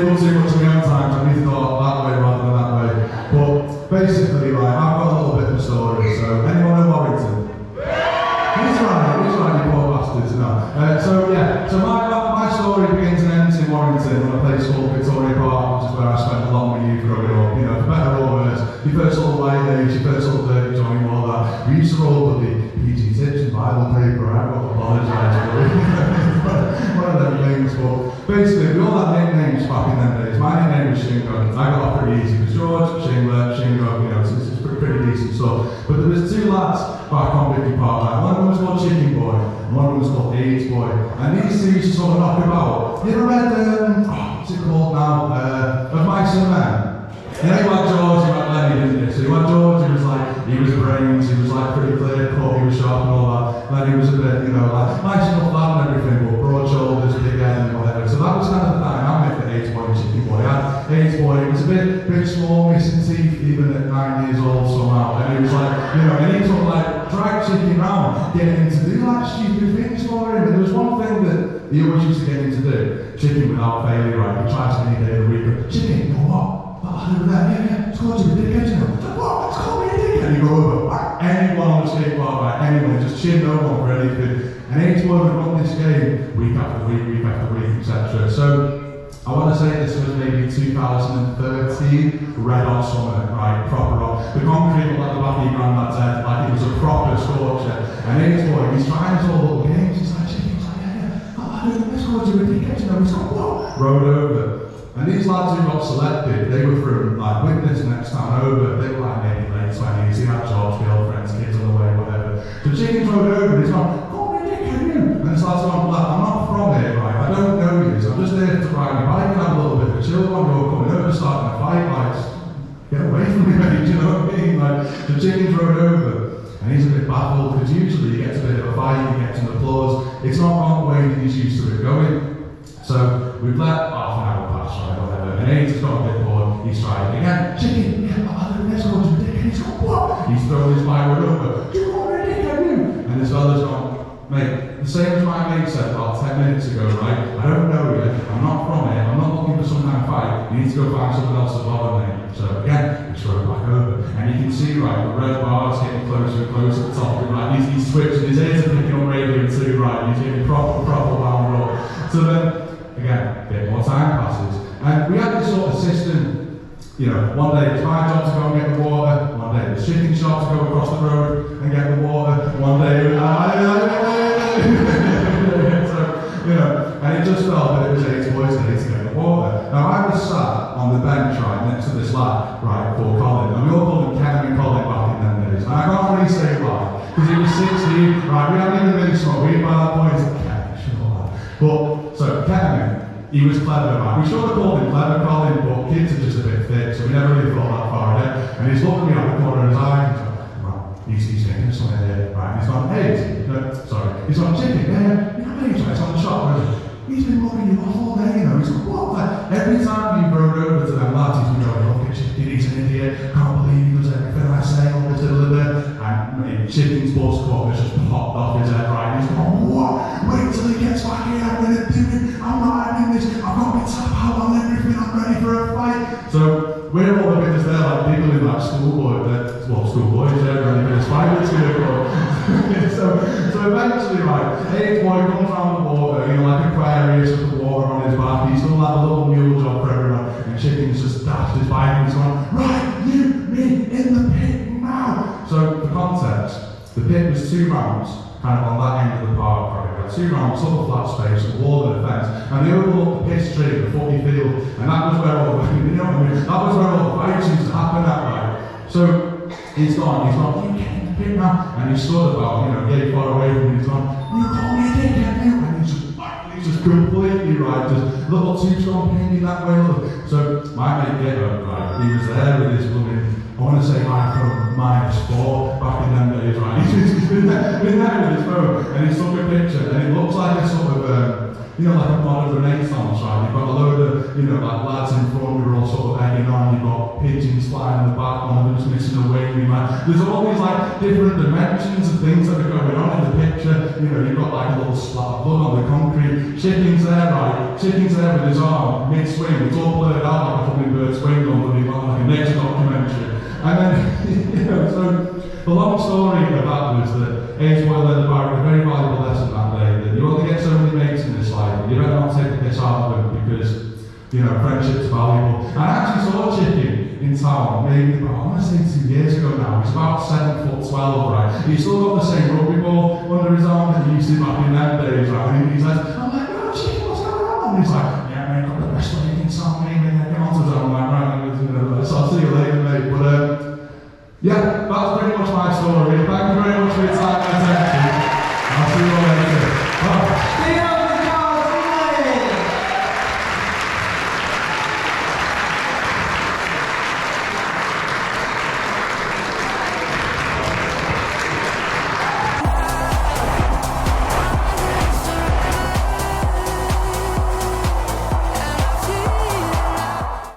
talk too much of my own time, so I need to talk that way rather than that way. But basically, right, I've got a little bit of a story, so anyone know Warrington? He's right, you poor bastards, no. So my story begins and ends in Warrington, on a place called Victoria Park, which is where I spent a lot of my youth growing up. You know, for better or worse, your first little white age, your first little dirty joint, all that. We used to roll with the PG tips and Bible paper, I've got to apologise for it. One of them things, but basically, we all had nicknames back in them days. My nickname was Shingley. I got off pretty easy. It was George, Shingley, Shingo, you know, it's pretty decent stuff. But there was two lads back on Vicky Park. One of them was called Chicken Boy, and one of them was called AIDS Boy. And these two used to sort of knock about. You ever read, what's it called now? Of Mice and Men? You know, you had George, you had Lenny, didn't you? So you had George, he was brains, he was like pretty clear cut, he was sharp and all that. Lenny was a bit, you know, like nice enough lad and everything, but broad shoulders, big head and whatever. So that was kind of the dynamic for AIDS Boy and Chicken Boy. AIDS Boy, he was a bit small, missing teeth, even at 9 years old somehow. And he was like, you know, and he sort of like dragged Chicken round, getting him to do like stupid things for him. And there was one thing that he always used to get him to do. Chicken without failure, right? He tries to any day of the week. Chicken, you know what? Over there, yeah, it's called you a dickhead, you know. What? It's called me a dickhead. And you go over, like, anyone on the skate park, right, anyone, just cheer no one for anything. And AIDS Boy would run this game week after week, etc. So, I want to say this was maybe 2013, red hot summer, right, proper hot. The concrete looked like the back of your granddad's head, like it was a proper scorcher. And AIDS Boy, he's trying his whole little games, he's like, Chicken, he's like, let's call you a dickhead, you know. He's like, what? Rode over. And these lads who got selected, they were from like Witness next town over, they were like maybe late 20s, he had jobs, girlfriends, kids on the way, whatever. So Chicken's rode over and he's gone, call me a dickhead, you. And this lad's gone, like, I'm not from here, right, I don't know you, so I'm just there to ride my bike and have a little bit of a chill when you're coming over, starting a fight, like, just get away from me, mate, do you know what I mean? Like, so Chicken's rode over, and he's a bit baffled, because usually he gets a bit of a fight, he gets an applause, it's not gone the way that he's used to it going. So, we've let half an hour pass, right, whatever, and AIDS has got a bit bored, he's trying again, Chicken, let's go to the dickhead, he's gone, what? He's thrown his byword over, you want a dickhead, you? And this fella's gone, mate, the same as my mate said about 10 minutes ago, right, I don't know you, I'm not from here, I'm not looking for some kind of fight, you need to go find someone else to bother me. So again, we throw it back over, and you can see, right, the red bars getting closer and closer at the top, and right, he's switching, his ears are picking up radio too, right, he's getting proper wound up. So then, again, a bit more time passes. And we had this sort of system, you know, one day it's my job to go and get the water, one day it's Chicken's job to go across the road and get the water, one day so, you know, and it just felt that it was AIDS Boy's day to get the water. Now I was sat on the bench right next to this lad, right, called Colin, and we all called him Kevin and Colin back in them days. And I can't really say why, because he was 16, right, we hadn't even really smoked weed by that point, he's like, Kevin, sure. But, so Kevin, he was clever, man. We should have called him Clever Colin, but kids are just a bit thick, so we never really thought that far ahead. And he's looking at me out the corner of his eye, and he's like, right, he's thinking something here, right? And he's gone, hey, he's gone, Chicken, yeah, you know what he's on the shop, and he's been looking you off all day, you know. He's like, what? Like, every time you rode over to them lads, he's been going, look at Chicken, he's an idiot, can't believe he does everything I say, all this little bit. And Chicken's buzz cut has just popped off his head, right? He's going, what? Wait till he gets back here, I'm gonna do it. I'm not having this, I've got my tap out on everything, I'm ready for a fight. So we're all the bit there, like people in that schoolboys, ready for this fight, let's do it. So eventually, right, AIDS Boy comes around the water, you know, like Aquarius with the water on his back, he's done like a little mule job for everyone, and Chicken's just dashed his bike and he's gone, right, you, me, in the pit now. So for context, the pit was 2 rounds, kind of on that end of the park, right? 2 rounds, sort of flat space, a wall and a fence, and they overlooked the piss tree, the footy field, and that was where all the, you know what I mean? That was where all the fights used to happen at, right? So he's gone, you get in the pit now, and he stood about, you know, getting far away from him, he's gone, you call me a dickhead, you, and he's just completely right, just little too-strong painting that way, look. So my mate Gitto, right, he was there with his woman, I want to say iPhone -4 back in them days, right? He's been there with his phone, and he took a picture, and it looks like a sort of, you know, like a modern Renaissance, right? You've got a load of, you know, like lads in front who are all sort of egging on, you've got pigeons flying in the back, one of them just missing a wing, man. There's all these like different dimensions and things that are going on in the picture. You know, you've got like a little splat of blood on the concrete. Chicken's there, right? Chicken's there with his arm, mid-swing, it's all the long story of that was that A's Boyle learned a very valuable lesson that day, that you only get so many mates in this life, and you better not take the piss out of them because, you know, friendship's valuable. And I actually saw a chicken in town, maybe about, I want to say 2 years ago now. He's about 7'12", right? He's still got the same rugby ball under his arm that he used to back in them days, right? And he's like, I'm like, oh, chicken, what's going on? And he's like,